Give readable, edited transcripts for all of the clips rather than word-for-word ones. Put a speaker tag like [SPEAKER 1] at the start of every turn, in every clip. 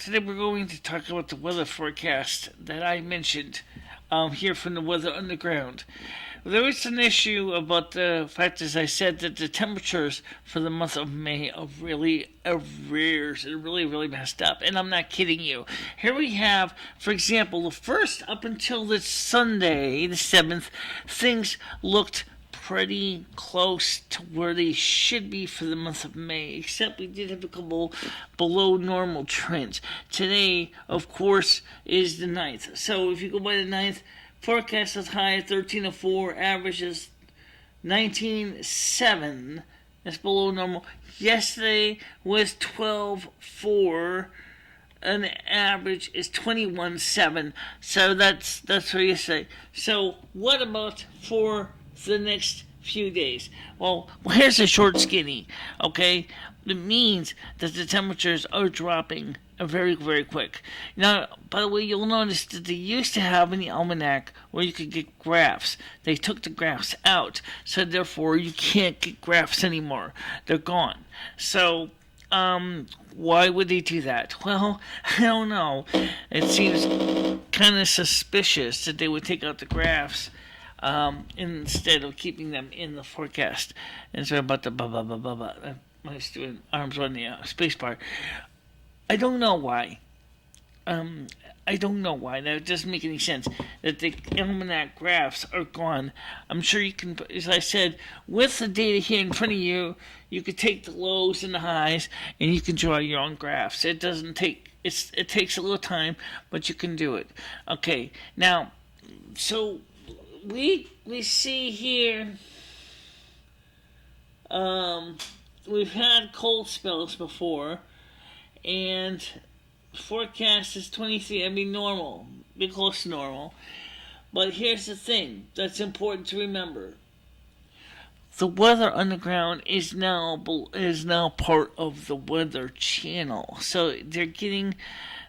[SPEAKER 1] today we're going to talk about the weather forecast that I mentioned here from the Weather Underground. There was an issue about the fact, as I said, that the temperatures for the month of May are really arrears and really messed up. And I'm not kidding you. Here we have, for example, the first up until this Sunday, the 7th, things looked pretty close to where they should be for the month of May, except we did have a couple below normal trends. Today, of course, is the 9th. So if you go by the 9th, forecast is high at 13.04, average is 19.7. That's below normal. Yesterday was 12.4. And the average is 21.7. So that's what you say. So what about for the next few days? Well, here's a short skinny, okay? It means that the temperatures are dropping very quick. Now, by the way, you'll notice that they used to have in the almanac where you could get graphs. They took the graphs out, so therefore you can't get graphs anymore. They're gone. So, why would they do that? Well, I don't know. It seems kind of suspicious that they would take out the graphs instead of keeping them in the forecast. And so about the blah. My student arms on the space bar. I don't know why. I don't know why. That doesn't make any sense. That the almanac graphs are gone. I'm sure you can, as I said, with the data here in front of you, you could take the lows and the highs, and you can draw your own graphs. It doesn't take. It takes a little time, but you can do it. Okay. Now, so we see here. We've had cold spells before, and forecast is 23. I mean, normal, be close to normal. But here's the thing that's important to remember: the Weather Underground is now part of the Weather Channel, so they're getting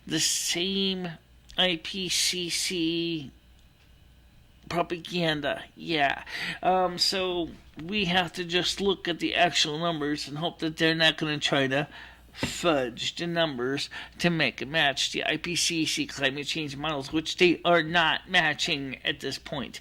[SPEAKER 1] the same IPCC propaganda. Yeah. So we have to just look at the actual numbers and hope that they're not going to try to fudge the numbers to make it match the IPCC climate change models, which they are not matching at this point.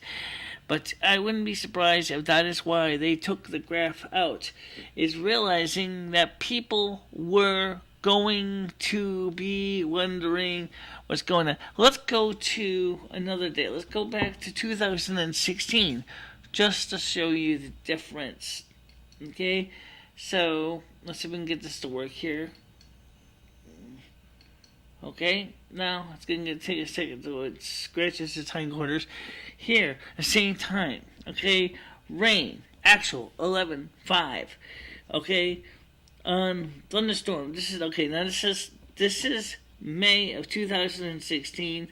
[SPEAKER 1] But I wouldn't be surprised if that is why they took the graph out, is realizing that people were going to be wondering what's going on. Let's go to another day. Let's go back to 2016 just to show you the difference. Okay? So, let's see if we can get this to work here. Okay? Now, it's going to take a second to it scratches its hindquarters. Here, the same time. Okay? Rain. Actual 11.5. Okay? Thunderstorm. This is okay. Now this is May of 2016,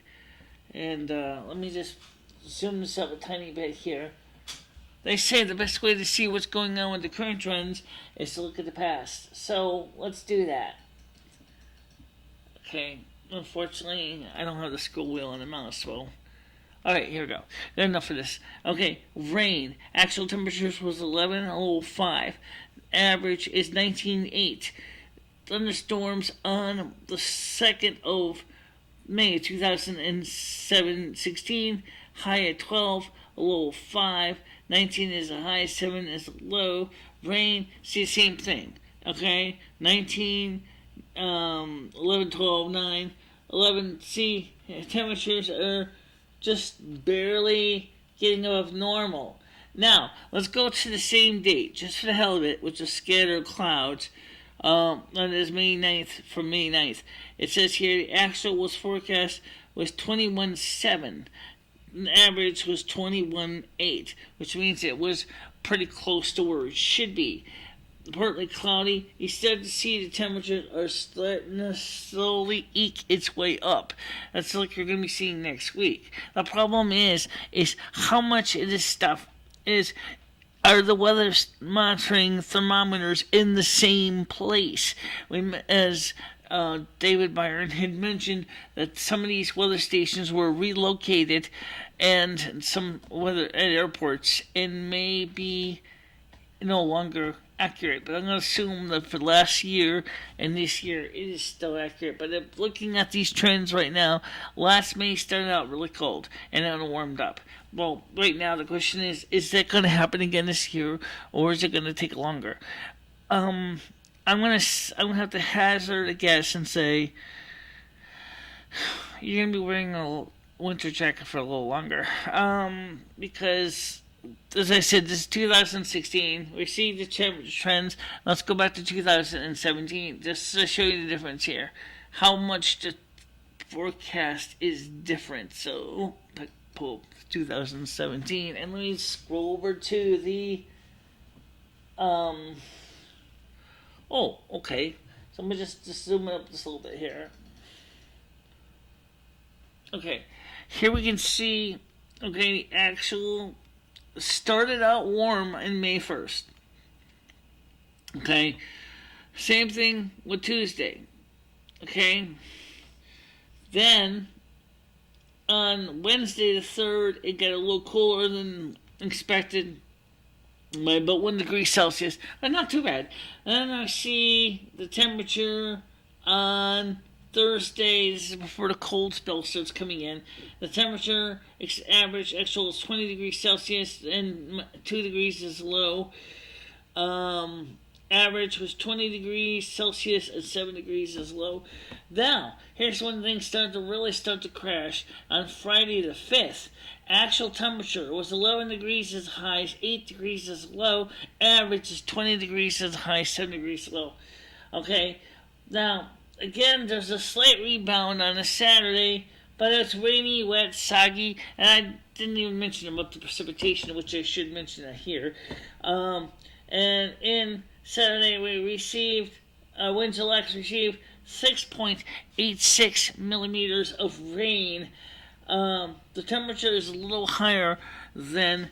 [SPEAKER 1] and let me just zoom this up a tiny bit here. They say the best way to see what's going on with the current trends is to look at the past. So let's do that. Okay. Unfortunately, I don't have the scroll wheel on the mouse, so. Alright, here we go. Enough of this. Okay, rain. Actual temperatures was 11.05. Average is 19.8. Thunderstorms on the 2nd of May 2016. High at 12, a low of 5. 19 is a high, 7 is a low. Rain, see the same thing. Okay? 19, 11, 12, 9. 11, see, temperatures are just barely getting above normal. Now, let's go to the same date, just for the hell of it, which is scattered clouds. On this May 9th, from May 9th. It says here the actual was forecast was 21.7. The average was 21.8, which means it was pretty close to where it should be. Partly cloudy. You start to see the temperatures are starting to slowly eke its way up. That's like you're going to be seeing next week. The problem is how much of this stuff are the weather monitoring thermometers in the same place. As David Byron had mentioned, that some of these weather stations were relocated, and some weather at airports, and may be no longer accurate, but I'm going to assume that for last year and this year it is still accurate. But if looking at these trends right now, last May started out really cold and then it warmed up. Well, right now the question is that going to happen again this year, or is it going to take longer? I'm gonna have to hazard a guess and say you're gonna be wearing a winter jacket for a little longer. Because as I said, this is 2016. We see the trends. Let's go back to 2017 just to show you the difference here. How much the forecast is different. So pull up 2017 and let me scroll over to the Oh, okay. So let me just zoom it up just a little bit here. Okay, here we can see, okay, the actual started out warm in May 1st. Okay, same thing with Tuesday. Okay, then on Wednesday the 3rd, it got a little cooler than expected by about 1 degree Celsius, but not too bad. And then I see the temperature on Thursday. This is before the cold spell starts coming in. The temperature average actual is 20 degrees Celsius and 2 degrees is low. Average was 20 degrees Celsius and 7 degrees is low. Now, here's when things start to crash. On Friday the 5th, actual temperature was 11 degrees as high, 8 degrees as low. Average is 20 degrees as high, 7 degrees low. Okay, now, again, there's a slight rebound on a Saturday, but it's rainy, wet, soggy, and I didn't even mention about the precipitation, which I should mention that here. And in Saturday, we received, Winchelex received 6.86 millimeters of rain. The temperature is a little higher than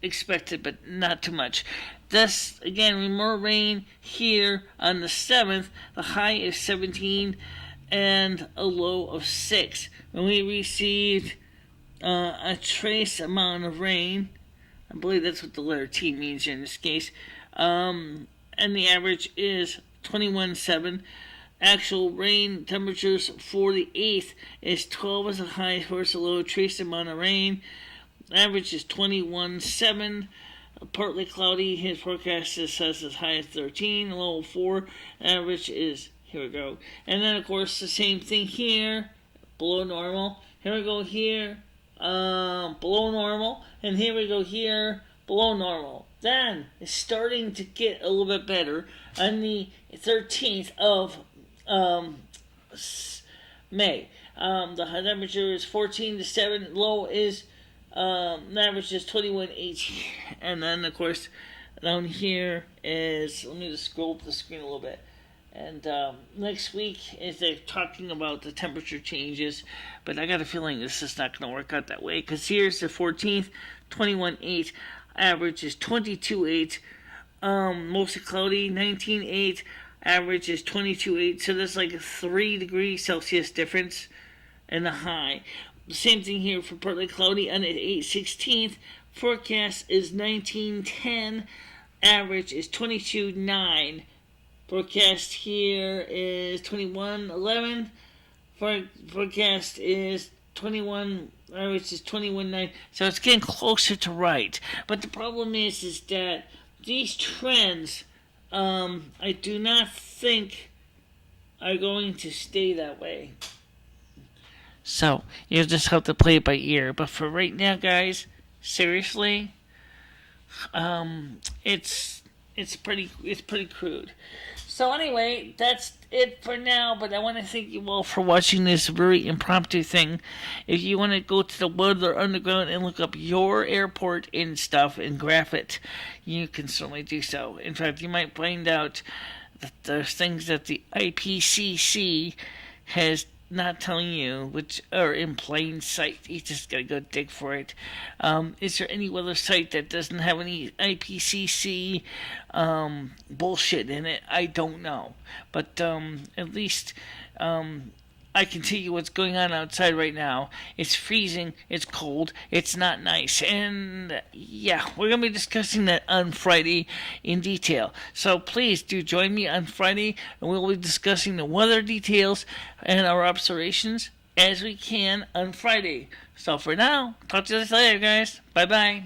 [SPEAKER 1] expected, but not too much. Thus, again, more rain here on the 7th. The high is 17 and a low of 6. And we received a trace amount of rain. I believe that's what the letter T means in this case. And the average is 21.7. Actual rain temperatures for the 8th is 12 as a high, 4 as a low, trace amount of rain. Average is 21.7. Partly cloudy. His forecast says as high as 13, low of 4. Average is, here we go. And then, of course, the same thing here, below normal. Here we go here, below normal. And here we go here, below normal. Then, it's starting to get a little bit better on the 13th of May. The high temperature is 14 to 7. Low is average is 21.8. And then of course down here is, let me just scroll up the screen a little bit. And next week is they're talking about the temperature changes, but I got a feeling this is not going to work out that way, because here's the 14th, 21.8. Average is 22.8. Mostly cloudy, 19.8. Average is 22.8. So there's like a 3 degrees Celsius difference in the high. The same thing here for partly cloudy on the 8/16th. Forecast is 19.10. Average is 22.9. Forecast here is 21.11. Forecast is 21. Average is 21.9. So it's getting closer to right. But the problem is that these trends, I do not think are going to stay that way. So you'll just have to play it by ear. But for right now, guys, seriously, it's pretty crude. So anyway, that's it for now. But I want to thank you all for watching this very impromptu thing. If you want to go to the Weather Underground and look up your airport and stuff and graph it, you can certainly do so. In fact, you might find out that there's things that the IPCC has not telling you, which are in plain sight. You just gotta go dig for it. Is there any weather site that doesn't have any IPCC bullshit in it? I don't know, but at least I can tell you what's going on outside right now. It's freezing, it's cold, it's not nice. And yeah, we're going to be discussing that on Friday in detail. So please do join me on Friday, and we'll be discussing the weather details and our observations as we can on Friday. So for now, talk to you later, guys. Bye bye.